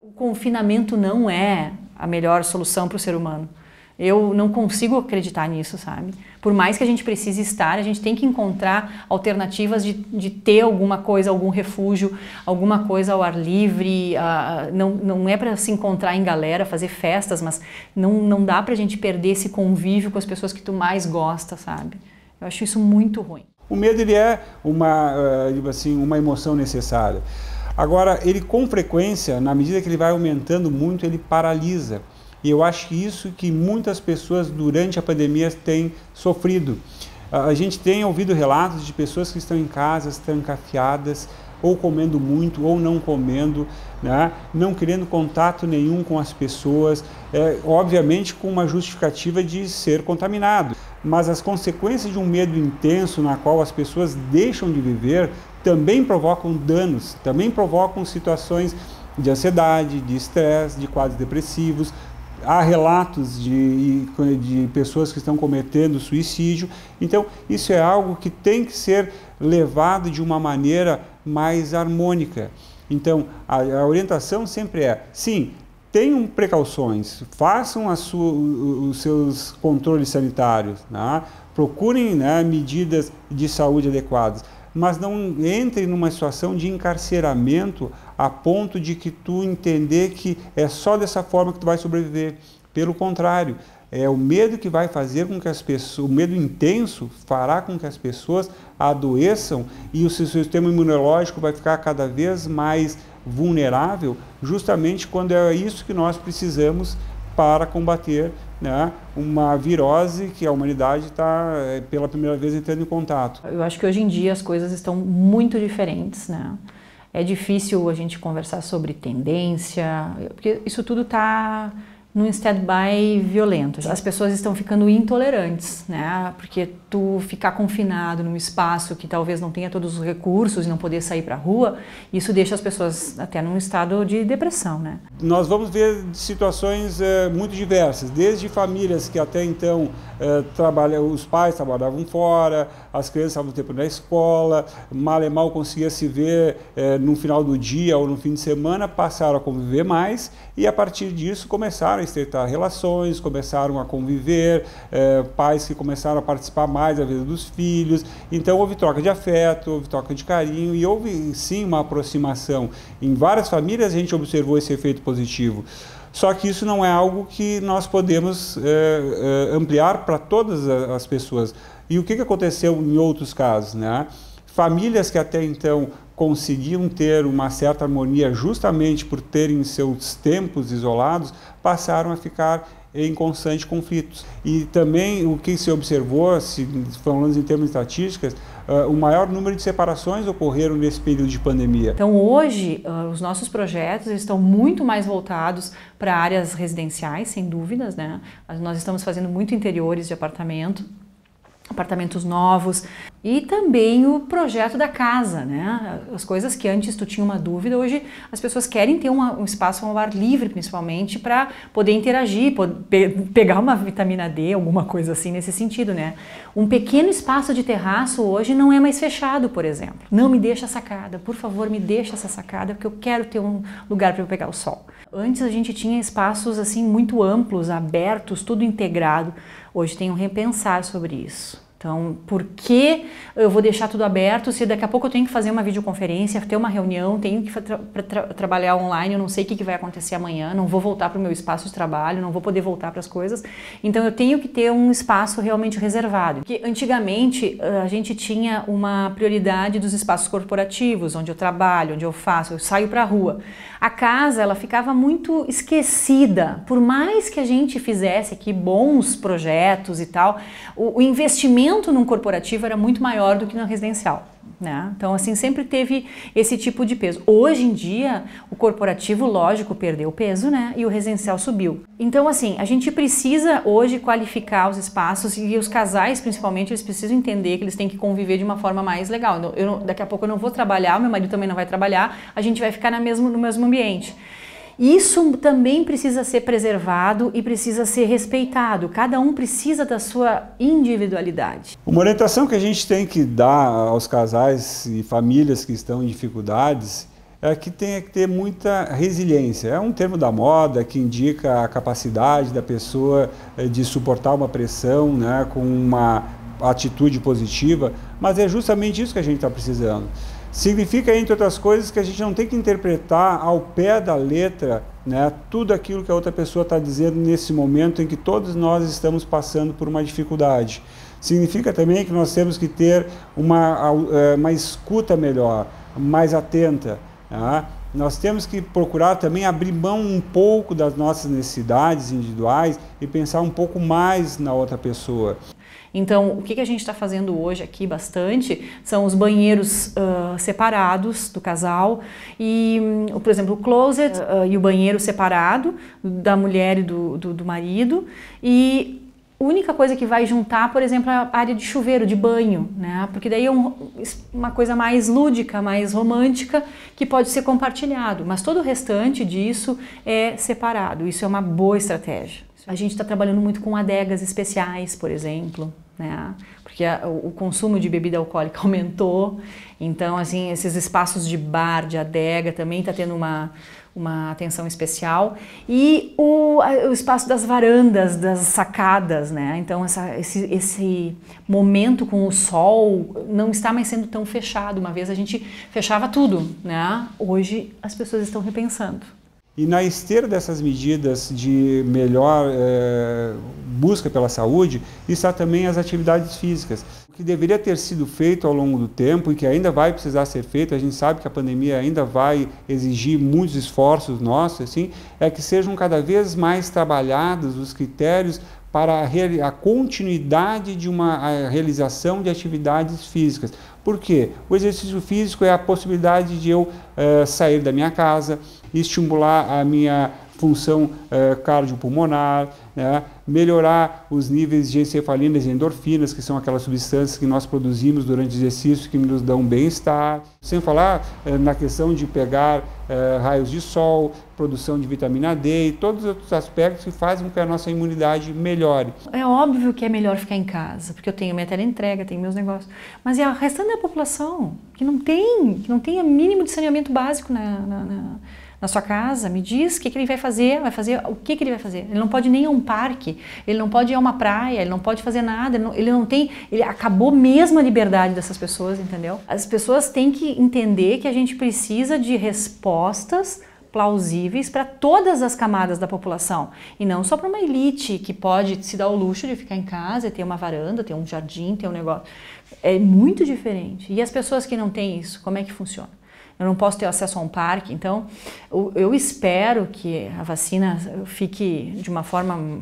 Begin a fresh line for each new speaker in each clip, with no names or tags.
O confinamento não é a melhor solução para o ser humano. Eu não consigo acreditar nisso, sabe? Por mais que a gente precise estar, a gente tem que encontrar alternativas de ter alguma coisa, algum refúgio, alguma coisa ao ar livre. Não é para se encontrar em galera, fazer festas, mas não dá para a gente perder esse convívio com as pessoas que tu mais gosta, sabe? Eu acho isso muito ruim.
O medo ele é uma emoção necessária. Agora, ele com frequência, na medida que ele vai aumentando muito, ele paralisa. E eu acho que isso que muitas pessoas durante a pandemia têm sofrido. A gente tem ouvido relatos de pessoas que estão em casas trancafiadas, ou comendo muito, ou não comendo, né? Não querendo contato nenhum com as pessoas, obviamente com uma justificativa de ser contaminado. Mas as consequências de um medo intenso na qual as pessoas deixam de viver também provocam danos, também provocam situações de ansiedade, de estresse, de quadros depressivos. Há relatos de pessoas que estão cometendo suicídio. Então, isso é algo que tem que ser levado de uma maneira mais harmônica. Então, a orientação sempre é, sim, tenham precauções, façam os seus controles sanitários, né? Procurem, né, medidas de saúde adequadas, mas não entre numa situação de encarceramento a ponto de que tu entender que é só dessa forma que tu vai sobreviver. Pelo contrário, é o medo que vai fazer com que as pessoas, o medo intenso fará com que as pessoas adoeçam e o seu sistema imunológico vai ficar cada vez mais vulnerável, justamente quando é isso que nós precisamos para combater, né, uma virose que a humanidade está pela primeira vez entrando em contato.
Eu acho que hoje em dia as coisas estão muito diferentes, né? É difícil a gente conversar sobre tendência, porque isso tudo está num stand-by violento. As pessoas estão ficando intolerantes, né? Porque tu ficar confinado num espaço que talvez não tenha todos os recursos e não poder sair para a rua, isso deixa as pessoas até num estado de depressão, né?
Nós vamos ver situações muito diversas, desde famílias que até então os pais trabalhavam fora, as crianças estavam o tempo na escola, mal e mal conseguia se ver no final do dia ou no fim de semana, passaram a conviver mais e a partir disso começaram a estreitar relações, começaram a conviver, pais que começaram a participar mais da vida dos filhos, então houve troca de afeto, houve troca de carinho e houve sim uma aproximação. Em várias famílias a gente observou esse efeito positivo. Só que isso não é algo que nós podemos ampliar para todas as pessoas. E o que aconteceu em outros casos, né? Famílias que até então conseguiam ter uma certa harmonia justamente por terem seus tempos isolados, passaram a ficar em constante conflitos. E também o que se observou, falando em termos de estatísticas, o maior número de separações ocorreram nesse período de pandemia.
Então hoje os nossos projetos estão muito mais voltados para áreas residenciais, sem dúvidas, né? Nós estamos fazendo muito interiores de apartamentos novos e também o projeto da casa, né? As coisas que antes tu tinha uma dúvida, hoje as pessoas querem ter um espaço ao ar livre, principalmente para poder interagir, pegar uma vitamina D, alguma coisa assim nesse sentido, né? Um pequeno espaço de terraço hoje não é mais fechado, por exemplo. Não me deixa a sacada, por favor, me deixa essa sacada porque eu quero ter um lugar para eu pegar o sol. Antes a gente tinha espaços assim muito amplos, abertos, tudo integrado. Hoje tem um repensar sobre isso. Então, por que eu vou deixar tudo aberto se daqui a pouco eu tenho que fazer uma videoconferência, ter uma reunião, tenho que trabalhar online, eu não sei o que vai acontecer amanhã, não vou voltar para o meu espaço de trabalho, não vou poder voltar para as coisas. Então, eu tenho que ter um espaço realmente reservado. Porque antigamente a gente tinha uma prioridade dos espaços corporativos, onde eu trabalho, onde eu faço, eu saio para a rua. A casa, ela ficava muito esquecida. Por mais que a gente fizesse aqui bons projetos e tal, o investimento num corporativo era muito maior do que no residencial, né? Então, assim, sempre teve esse tipo de peso. Hoje em dia, o corporativo, lógico, perdeu peso, né? E o residencial subiu. Então, assim, a gente precisa hoje qualificar os espaços e os casais, principalmente, eles precisam entender que eles têm que conviver de uma forma mais legal. Daqui a pouco eu não vou trabalhar, meu marido também não vai trabalhar, a gente vai ficar no mesmo ambiente. Isso também precisa ser preservado e precisa ser respeitado. Cada um precisa da sua individualidade.
Uma orientação que a gente tem que dar aos casais e famílias que estão em dificuldades que tem que ter muita resiliência. É um termo da moda que indica a capacidade da pessoa de suportar uma pressão, né, com uma atitude positiva, mas é justamente isso que a gente está precisando. Significa, entre outras coisas, que a gente não tem que interpretar ao pé da letra, né, tudo aquilo que a outra pessoa está dizendo nesse momento em que todos nós estamos passando por uma dificuldade. Significa também que nós temos que ter uma escuta melhor, mais atenta. Tá? Nós temos que procurar também abrir mão um pouco das nossas necessidades individuais e pensar um pouco mais na outra pessoa.
Então, o que a gente está fazendo hoje aqui bastante são os banheiros separados do casal e, por exemplo, o closet e o banheiro separado da mulher e do marido, e a única coisa que vai juntar, por exemplo, a área de chuveiro, de banho, né? Porque daí é uma coisa mais lúdica, mais romântica, que pode ser compartilhado, mas todo o restante disso é separado. Isso é uma boa estratégia. A gente está trabalhando muito com adegas especiais, por exemplo, né? Porque o consumo de bebida alcoólica aumentou, então assim, esses espaços de bar, de adega também está tendo uma atenção especial, e o espaço das varandas, das sacadas, né? Então esse momento com o sol não está mais sendo tão fechado. Uma vez a gente fechava tudo, né? Hoje as pessoas estão repensando.
E na esteira dessas medidas de melhor busca pela saúde, está também as atividades físicas. O que deveria ter sido feito ao longo do tempo e que ainda vai precisar ser feito, a gente sabe que a pandemia ainda vai exigir muitos esforços nossos, assim, é que sejam cada vez mais trabalhados os critérios para a continuidade de uma realização de atividades físicas. Por quê? O exercício físico é a possibilidade de eu sair da minha casa, estimular a minha função cardiopulmonar, né? Melhorar os níveis de encefalinas e endorfinas, que são aquelas substâncias que nós produzimos durante o exercício que nos dão bem-estar. Sem falar na questão de pegar raios de sol, produção de vitamina D e todos os outros aspectos que fazem com que a nossa imunidade melhore. É
óbvio que é melhor ficar em casa, porque eu tenho minha teleentrega, tenho meus negócios, mas e a restante da população que não tem o mínimo de saneamento básico na sua casa? Me diz o que ele vai fazer o que ele vai fazer? Ele não pode nem ir a um parque, ele não pode ir a uma praia, ele não pode fazer nada, ele acabou mesmo a liberdade dessas pessoas, entendeu? As pessoas têm que entender que a gente precisa de respostas plausíveis para todas as camadas da população e não só para uma elite que pode se dar o luxo de ficar em casa, ter uma varanda, ter um jardim, ter um negócio. É muito diferente. E as pessoas que não têm isso, como é que funciona? Eu não posso ter acesso a um parque, então eu espero que a vacina fique de uma forma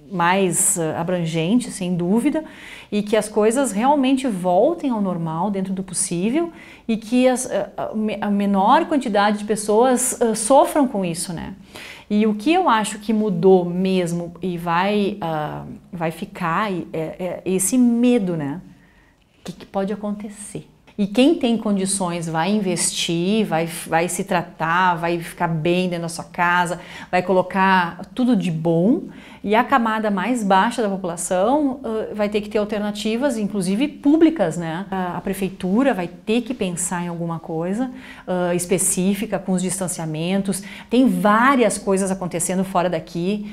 mais abrangente, sem dúvida, e que as coisas realmente voltem ao normal dentro do possível e que a menor quantidade de pessoas sofram com isso, né? E o que eu acho que mudou mesmo e vai ficar é esse medo, né? O que pode acontecer? E quem tem condições vai investir, vai se tratar, vai ficar bem dentro da sua casa, vai colocar tudo de bom, e a camada mais baixa da população vai ter que ter alternativas, inclusive públicas, né? A prefeitura vai ter que pensar em alguma coisa específica com os distanciamentos. Tem várias coisas acontecendo fora daqui,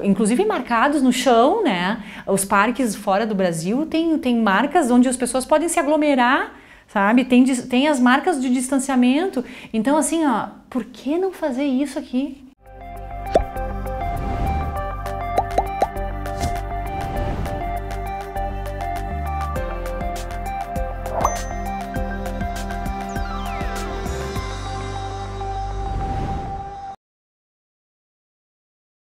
inclusive marcados no chão, né? Os parques fora do Brasil tem marcas onde as pessoas podem se aglomerar, sabe? Tem as marcas de distanciamento. Então, assim, ó, por que não fazer isso aqui?